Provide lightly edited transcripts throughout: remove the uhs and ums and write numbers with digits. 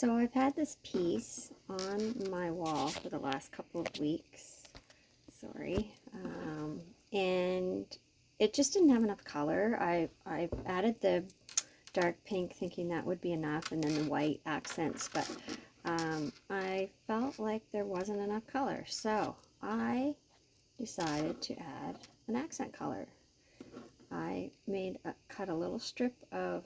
So I've had this piece on my wall for the last couple of weeks, and it just didn't have enough color. I added the dark pink thinking that would be enough, and then the white accents, but I felt like there wasn't enough color, so I decided to add an accent color. I cut a little strip of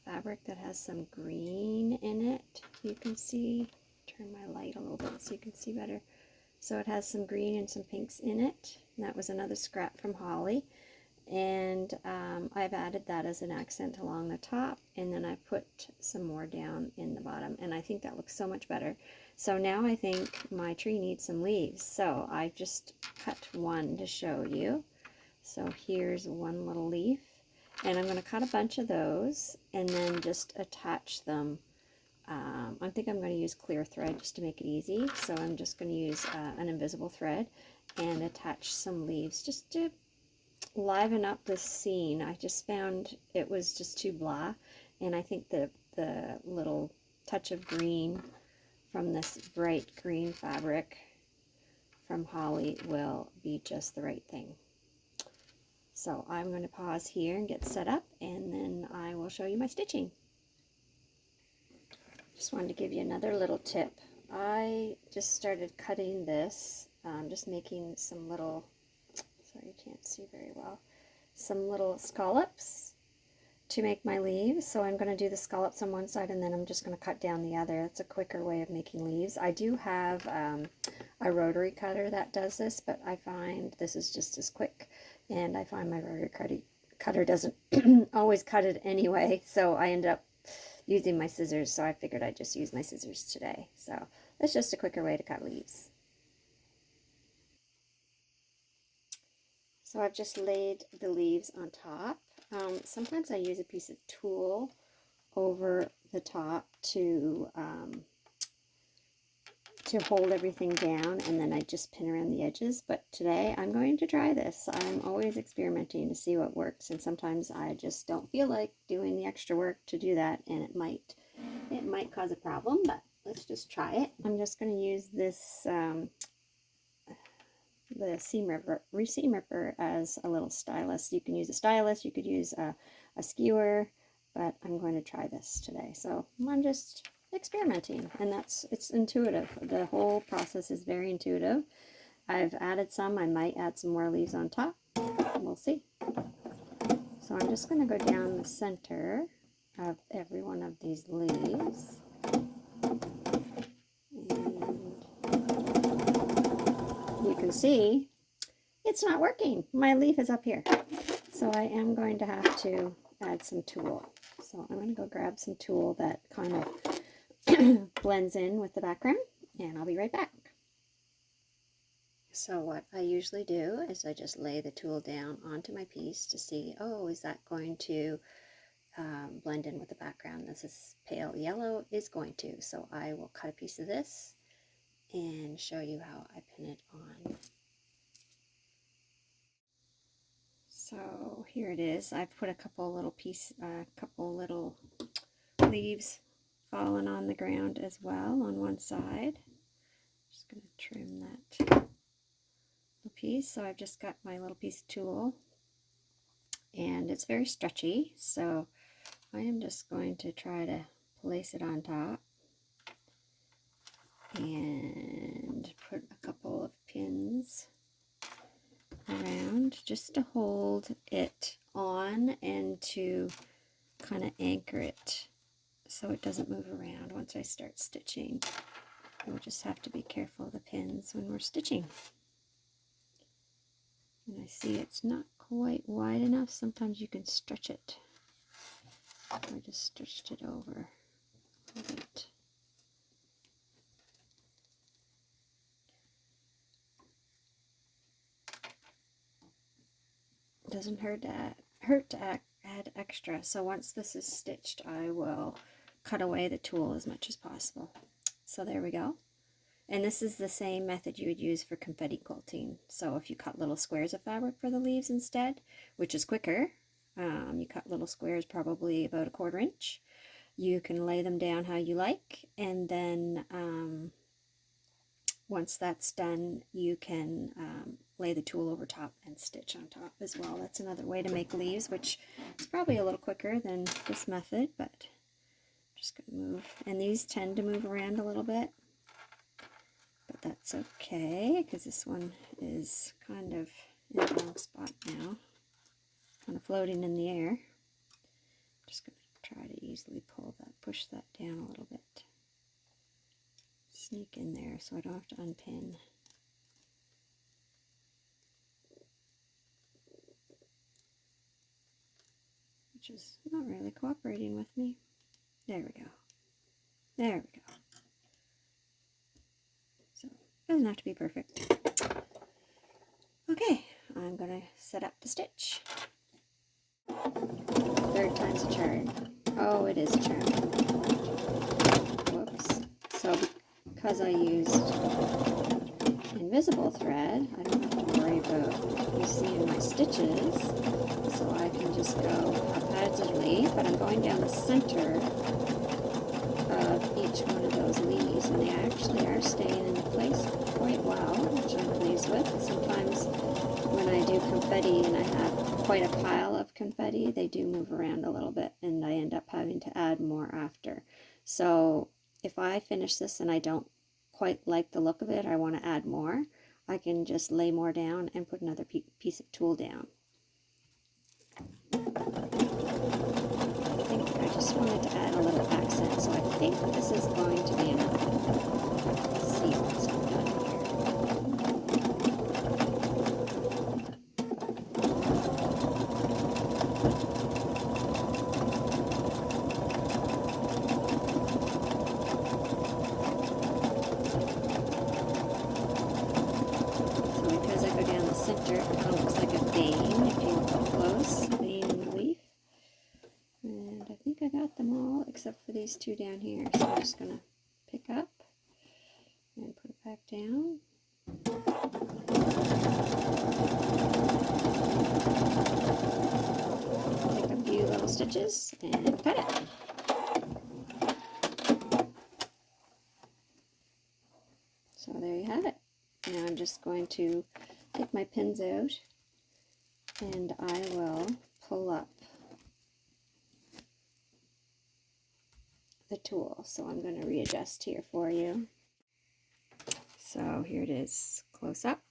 fabric that has some green in it. You can see, turn my light a little bit so you can see better. So it has some green and some pinks in it. And that was another scrap from Holly. And I've added that as an accent along the top, and then I put some more down in the bottom, and I think that looks so much better. So now I think my tree needs some leaves, so I just cut one to show you. So here's one little leaf, and I'm going to cut a bunch of those and then just attach them. I think I'm going to use clear thread just to make it easy, so I'm just going to use an invisible thread and attach some leaves just to liven up this scene. I just found it was just too blah, and I think the little touch of green from this bright green fabric from Holly will be just the right thing. So I'm going to pause here and get set up, and then I will show you my stitching. Just wanted to give you another little tip. I just started cutting this, just making some little, sorry you can't see very well, some little scallops to make my leaves. So I'm going to do the scallops on one side, and then I'm just going to cut down the other. That's a quicker way of making leaves. I do have a rotary cutter that does this, but I find this is just as quick, and I find my rotary cutter doesn't always cut it anyway, so I ended up using my scissors, so I figured I'd just use my scissors today. So it's just a quicker way to cut leaves. So I've just laid the leaves on top. Sometimes I use a piece of tulle over the top to hold everything down, and then I just pin around the edges. But today I'm going to try this. I'm always experimenting to see what works, and sometimes I just don't feel like doing the extra work to do that, and it might cause a problem, but let's just try it. I'm just going to use this the seam ripper as a little stylus. You can use a stylus, you could use a skewer, but I'm going to try this today. So I'm just experimenting, and it's intuitive. The whole process is very intuitive. I've added some. I might add some more leaves on top. We'll see. So I'm just going to go down the center of every one of these leaves. You can see it's not working. My leaf is up here. So I am going to have to add some tulle. So I'm going to go grab some tulle that kind of blends in with the background, and I'll be right back. So what I usually do is I just lay the tulle down onto my piece to see, oh, is that going to blend in with the background? This is pale yellow, is going to. So I will cut a piece of this and show you how I pin it on. So here it is. I've put a couple little leaves fallen on the ground as well on one side. Just going to trim that little piece. So I've just got my little piece of tulle, and it's very stretchy, so I am just going to try to place it on top and put a couple of pins around just to hold it on and to kind of anchor it so it doesn't move around once I start stitching. We'll just have to be careful of the pins when we're stitching. And I see it's not quite wide enough. Sometimes you can stretch it. I just stretched it over a bit. Doesn't hurt to add extra. So once this is stitched, I will cut away the tulle as much as possible. So there we go. And this is the same method you would use for confetti quilting. So if you cut little squares of fabric for the leaves instead, which is quicker, you cut little squares probably about 1/4 inch, You can lay them down how you like, and then once that's done, you can lay the tulle over top and stitch on top as well. That's another way to make leaves, which is probably a little quicker than this method, but I'm just going to move. And these tend to move around a little bit, but that's okay, because this one is kind of in the wrong spot now, kind of floating in the air. Just going to try to easily push that down a little bit. Sneak in there so I don't have to unpin. Which is not really cooperating with me. There we go. There we go. So it doesn't have to be perfect. Okay, I'm going to set up the stitch. Third time's a charm. Oh, it is a charm. Whoops. So because I used invisible thread, I don't have to worry about you seeing my stitches, so I can just go haphazardly, but I'm going down the center of each one of those leaves, and they actually are staying in place quite well, which I'm pleased with. Sometimes when I do confetti and I have quite a pile of confetti, they do move around a little bit, and I end up having to add more after. So if I finish this and I don't quite like the look of it, I want to add more, I can just lay more down and put another piece of tulle down. I think I just wanted to add a little accent, so I think this is going to be enough. Let's see what's done here. Center, it kind of looks like a vein if you look up close, a vein in the leaf. And I think I got them all except for these two down here. So I'm just going to pick up and put it back down. Take a few little stitches and cut it. So there you have it. Now I'm just going to take my pins out and I will pull up the tulle. So I'm going to readjust here for you. So here it is close up,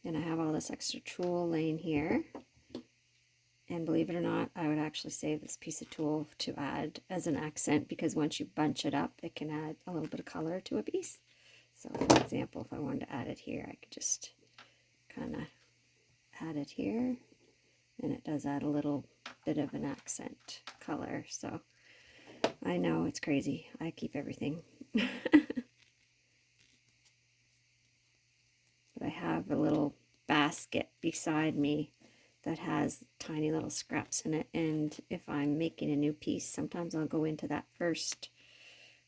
and I have all this extra tulle laying here. And believe it or not, I would actually save this piece of tulle to add as an accent, because once you bunch it up, it can add a little bit of color to a piece. So for example, if I wanted to add it here, I could just kind of add it here, and it does add a little bit of an accent color. So I know it's crazy. I keep everything. But I have a little basket beside me that has tiny little scraps in it, and if I'm making a new piece, sometimes I'll go into that first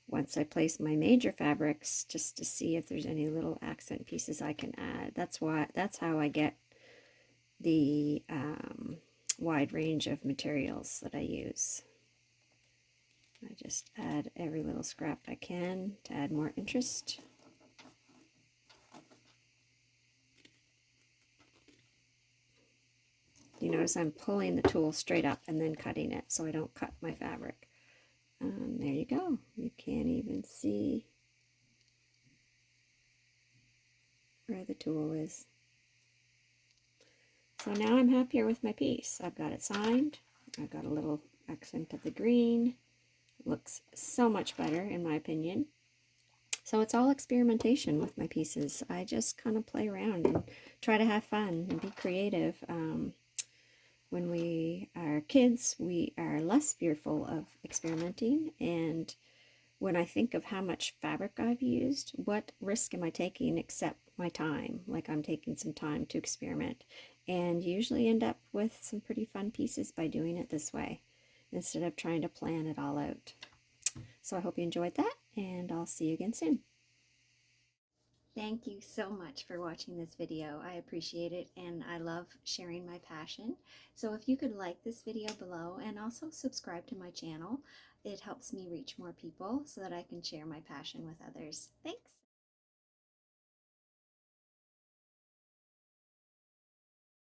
once I place my major fabrics, just to see if there's any little accent pieces I can add. That's how I get the wide range of materials that I use. I just add every little scrap I can to add more interest. You notice I'm pulling the tulle straight up and then cutting it so I don't cut my fabric. There you go. You can't even see where the tulle is. So now I'm happier with my piece. I've got it signed. I've got a little accent of the green. It looks so much better in my opinion. So it's all experimentation with my pieces. I just kind of play around and try to have fun and be creative. When we are kids, we are less fearful of experimenting, and when I think of how much fabric I've used, what risk am I taking except my time? Like, I'm taking some time to experiment, and usually end up with some pretty fun pieces by doing it this way, instead of trying to plan it all out. So I hope you enjoyed that, and I'll see you again soon. Thank you so much for watching this video. I appreciate it and I love sharing my passion. So if you could like this video below and also subscribe to my channel, it helps me reach more people so that I can share my passion with others. Thanks.